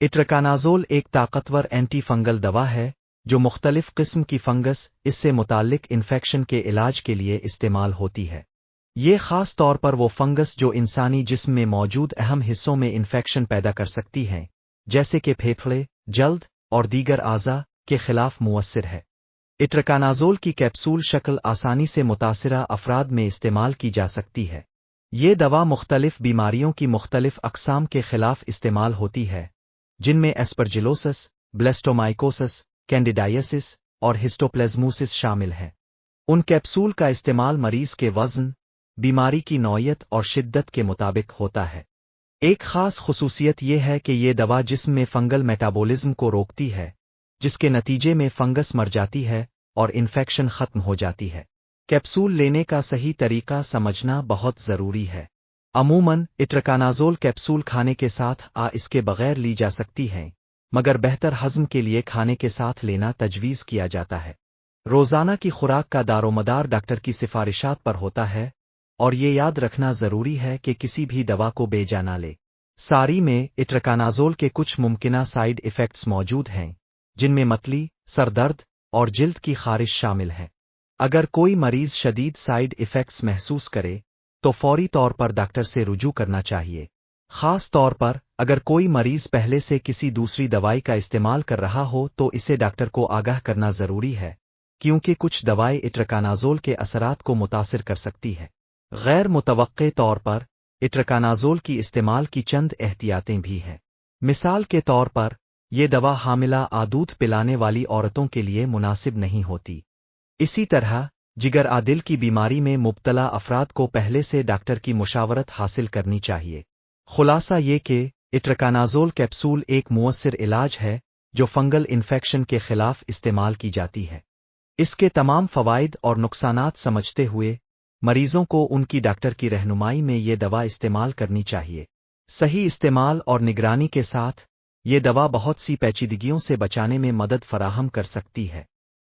इट्रकानाज़ोल एक ताकतवर anti fungal दवा है जो मुख्तलिफ किस्म की फंगस इससे मुताल्लिक इन्फेक्शन के इलाज के लिए इस्तेमाल होती है। ये ख़ास तौर पर वो फंगस जो इंसानी जिस्म में मौजूद अहम हिस्सों में इन्फेक्शन पैदा कर सकती हैं, जैसे कि फेफड़े, जल्द और दीगर आज़ा के खिलाफ मुअस्सिर है। इट्रकानाज़ोल की कैप्सूल शक्ल आसानी से मुतासिरा अफराद में इस्तेमाल की जा सकती है। ये दवा मुख्तलिफ बीमारियों की मुख्तलिफ अक़साम के खिलाफ इस्तेमाल होती है, जिनमें एस्परजिलोसिस, ब्लेस्टोमाइकोसिस, कैंडिडाइसिस और हिस्टोप्लेज्मोसिस शामिल हैं। उन कैप्सूल का इस्तेमाल मरीज के वज़न, बीमारी की नौयत और शिद्दत के मुताबिक होता है। एक ख़ास खुसूसियत यह है कि ये दवा जिस्म में फंगल मेटाबॉलिज्म को रोकती है, जिसके नतीजे में फंगस मर जाती है और इन्फेक्शन ख़त्म हो जाती है। कैप्सूल लेने का सही तरीका समझना बहुत ज़रूरी है। अमूमन इट्रकानाज़ोल कैप्सूल खाने के साथ इसके बगैर ली जा सकती हैं, मगर बेहतर हज़म के लिए खाने के साथ लेना तजवीज़ किया जाता है। रोज़ाना की खुराक का दारोमदार डॉक्टर की सिफारिशात पर होता है, और ये याद रखना ज़रूरी है कि किसी भी दवा को बेजा ना ले। सारी में इट्रकानाज़ोल के कुछ मुमकिना साइड इफ़ेक्ट्स मौजूद हैं, जिनमें मतली, सरदर्द और जिल्द की खारिश शामिल है। अगर कोई मरीज शदीद साइड इफ़ेक्ट्स महसूस करे तो फौरी तौर पर डॉक्टर से रुजू करना चाहिए। ख़ास तौर पर अगर कोई मरीज पहले से किसी दूसरी दवाई का इस्तेमाल कर रहा हो तो इसे डॉक्टर को आगाह करना ज़रूरी है, क्योंकि कुछ दवाएं इट्रकानाज़ोल के असरात को मुतासिर कर सकती है। गैर मुतवक्के तौर पर इट्रकानाज़ोल की इस्तेमाल की चंद एहतियातें भी हैं। मिसाल के तौर पर ये दवा हामिला दूध पिलाने वाली औरतों के लिए मुनासिब नहीं होती। इसी तरह जिगर दिल की बीमारी में मुब्तला अफराद को पहले से डॉक्टर की मुशावरत हासिल करनी चाहिए। खुलासा ये कि इट्रकानाज़ोल कैप्सूल एक मुअस्सिर इलाज है जो फंगल इन्फेक्शन के खिलाफ इस्तेमाल की जाती है। इसके तमाम फ़वाइद और नुकसानात समझते हुए मरीजों को उनकी डॉक्टर की रहनुमाई में ये दवा इस्तेमाल करनी चाहिए। सही इस्तेमाल और निगरानी के साथ ये दवा बहुत सी पेचीदगियों से बचाने में मदद फराहम कर सकती है।